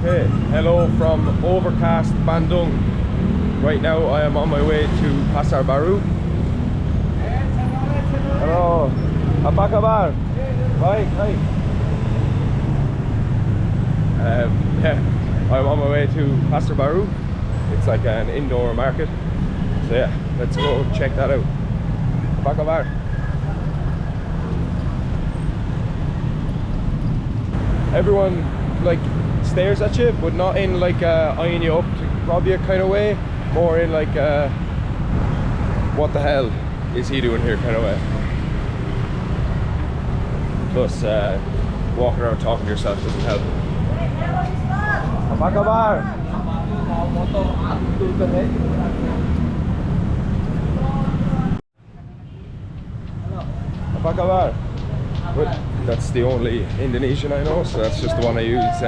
Okay, hello from overcast Bandung. Right now I am on my way to Pasar Baru. Hello, apa kabar? Baik, baik. Yeah, I'm on my way to Pasar Baru. It's like an indoor market. So yeah, let's go check that out. Apa kabar? Everyone like stares at you, but not in like eyeing you up to rob you kind of way, more in like what the hell is he doing here kind of way. Plus walking around talking to yourself doesn't help. Apa kabar? Apa kabar? But that's the only Indonesian I know, so that's just the one I use.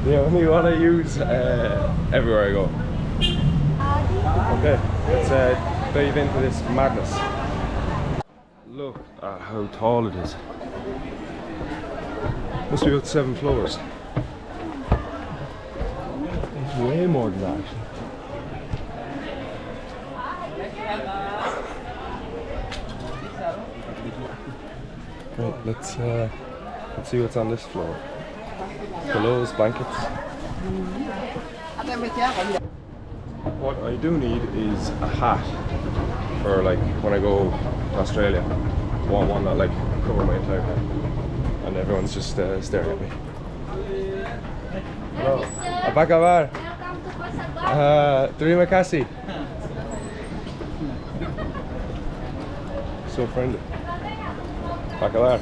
The only one I use everywhere I go. Okay, let's dive into this madness. Look at how tall it is. Must be about 7 floors. It's way more than that actually. Right, let's see what's on this floor. Pillows, blankets. What I do need is a hat for like when I go to Australia. I want one that like cover my entire head, and everyone's just staring at me. Hello. Apa kabar? Terima kasih. So friendly. Apa kabar?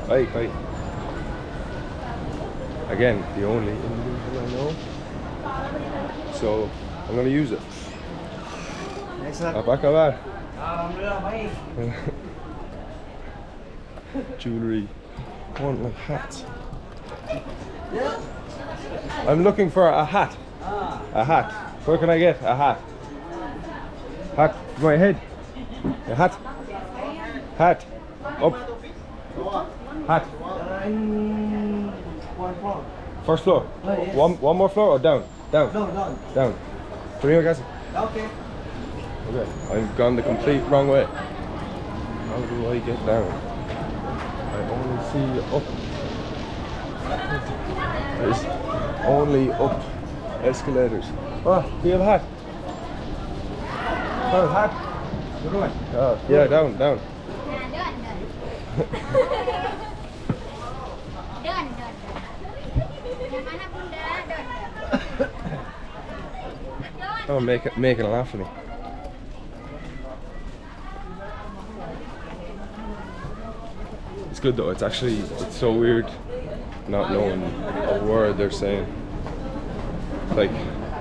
Baik, baik. Again, the only Indonesian I know. So I'm gonna use it. Apa kabar? Jewelry. I want like hats. I'm looking for a hat. A hat. Where can I get a hat? Hat for my head. A hat. Hat. Up. Hat. First floor. Yes. One more floor or down? Down. No, no. Down. Terima kasih. Okay. Okay. I've gone the complete wrong way. How do I get down? I only see up. There's only up escalators. Oh, do you have a hat? Oh, hat. Oh, yeah, down, down. Oh, making a laugh at me. It's good though. It's so weird not knowing a word they're saying. Like,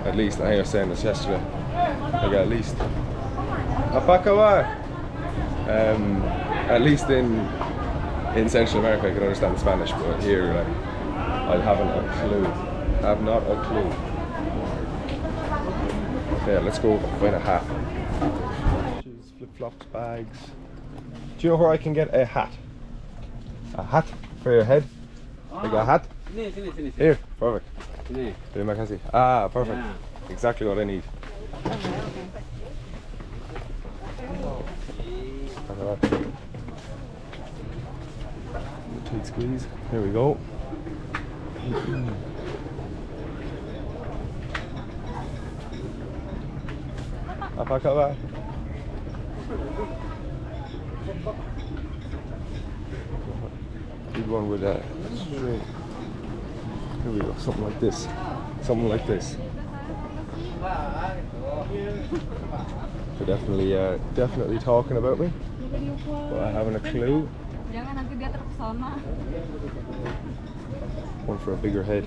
at least I think I was saying this yesterday. Like at least. Apa kabar? At least in Central America I can understand Spanish, but here like I haven't a clue. I have not a clue. Okay, let's go find a hat. Shoes, flip-flops, bags. Do you know where I can get a hat? A hat for your head? Like a hat? Here, perfect. Terima kasih. Ah, perfect. Yeah. Exactly what I need. Tight squeeze. Here we go. Apa kabar? Good one with that. Straight. Here we go. Something like this. Something like this. They're definitely talking about me, but I haven't a clue. One for a bigger head.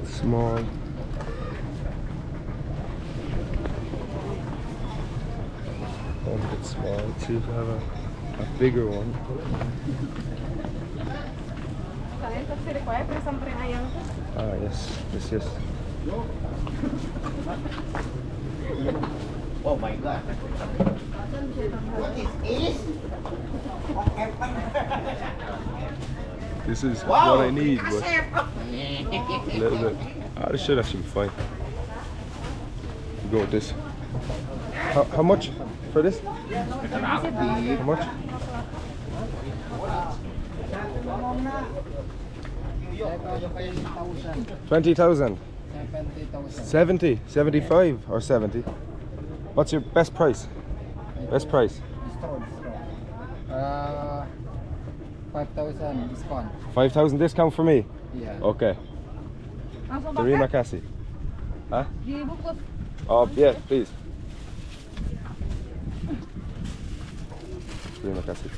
Small. One bit small. Let's see if I have a bigger one. Ah, yes. Oh my god. What is this? This is Wow, what I need, but a little bit. Ah, this should actually be fine. We'll go with this. How much for this? How much? 20,000. 70, 75 or 70. What's your best price? Best price? 5,000 discount. 5,000 discount for me? Yeah. Okay. Terima kasih. Huh? Dibungkus. Oh, yeah, please. Terima kasih.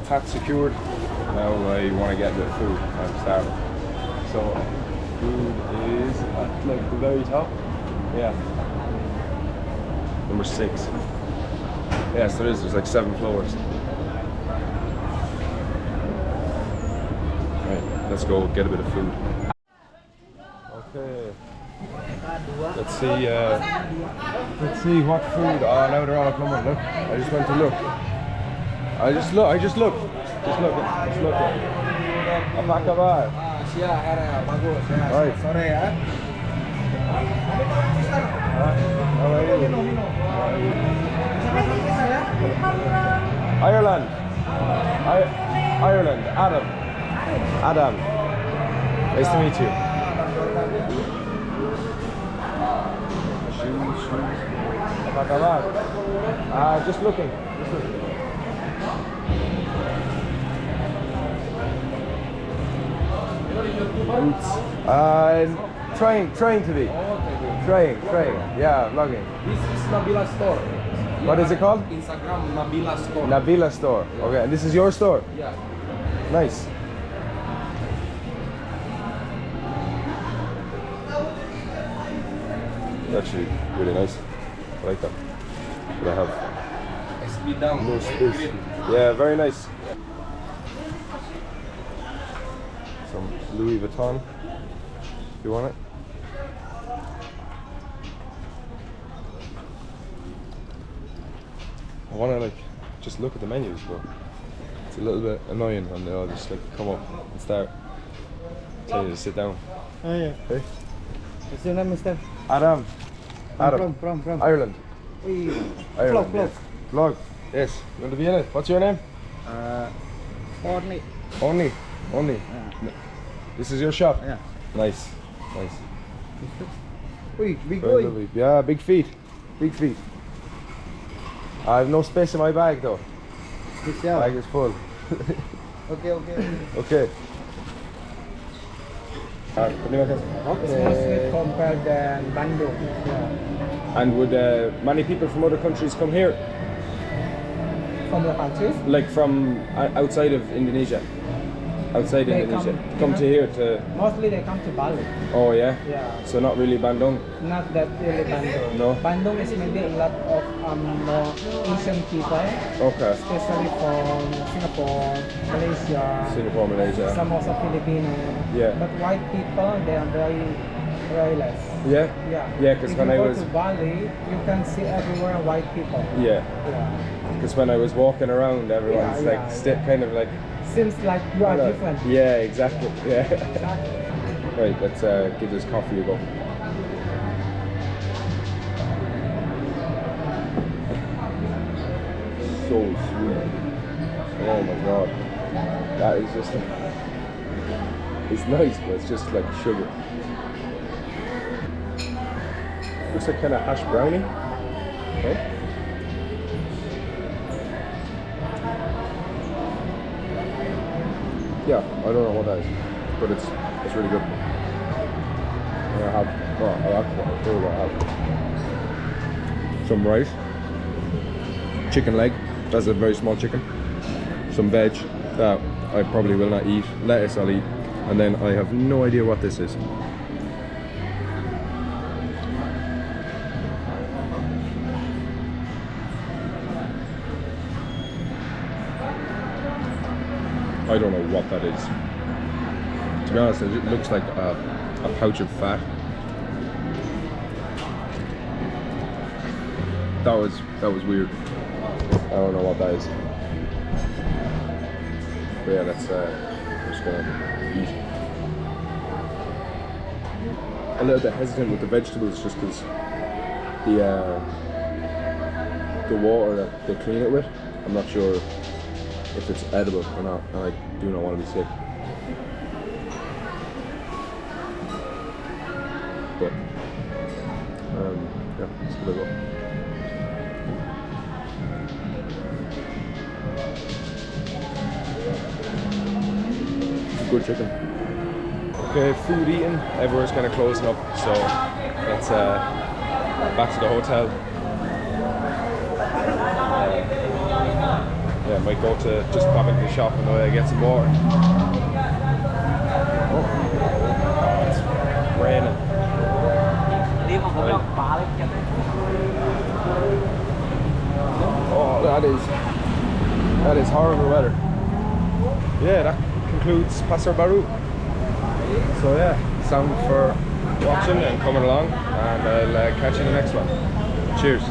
Hat secured. Now I want to get a bit of food. I'm starving. So, food is at like the very top. Yeah. Number 6. Yes, there is. There's like 7 floors. Right, let's go get a bit of food. Okay. Let's see what food. Oh, now they're all coming. Look, I just went to look. I just look. Just look. Apa kabar? Siap, era bagus. Right. Sore ya. How are you? Ireland. Ireland. Adam. Nice to meet you. Shoes. Apa kabar? Just looking. Boots. Trying to be. Trying. Yeah, vlogging. This is Nabila store. What is it called? Instagram Nabila store. Nabila store. Okay, and this is your store? Yeah. Nice. Actually, really nice. I like that. But I have SB down. no space. Yeah, very nice. Some Louis Vuitton. You want it? I want to like just look at the menus, but it's a little bit annoying when they all just like come up and start telling you to sit down. Oh yeah. Hey, What's your name, Mister? Adam. From. Ireland. Ireland. Vlog. Yes. Vlog. Yes. You want to be in it? What's your name? Only. Only. Yeah. This is your shop? Yeah. Nice. Uy, big Very boy. lovely. Yeah, big feet. I have no space in my bag though. Good job. Bag is full. Okay. Okay. Terima kasih. It's more sweet compared than Bandung. Yeah. And would many people from other countries come here? From the country? Like from outside of Indonesia? Outside They Indonesia? come, Come to here to... Mostly they come to Bali. Oh yeah? Yeah. So not really Bandung? Not that really Bandung. No? Bandung is maybe a lot of more Asian people, Okay. especially from Singapore, Malaysia. Some also Filipino. Yeah. But white people, they are very less. Yeah? Yeah. Yeah, because If when you I go was... to Bali, you can see everywhere white people. Yeah. Yeah. Because when I was walking around, everyone's Yeah, like yeah. kind of like... Seems like you are different. Yeah, exactly. Yeah. Exactly. Right, let's give this coffee a go. So sweet. Oh my god. That is just... It's nice, but it's just like sugar. Looks like kind of hash brownie. Okay. Yeah, I don't know what that is, but it's really good. I'll have some rice, chicken leg, that's a very small chicken, some veg that I probably will not eat, lettuce I'll eat, and then I have no idea what this is. I don't know what that is. To be honest, it looks like a pouch of fat. That was weird. I don't know what that is. But yeah, that's I'm just gonna eat. A little bit hesitant with the vegetables just because the water that they clean it with, I'm not sure if it's edible or not, and I do not want to be sick. But yeah, let's give it a go. Good chicken. Okay, food eaten. Everywhere's kind of closing up, so let's back to the hotel. Yeah, might go to just pop into the shop and get some water. Oh, it's raining. Oh, that is horrible weather. Yeah, that concludes Pasar Baru. So yeah, thanks for watching and coming along, and I'll catch you in the next one. Cheers.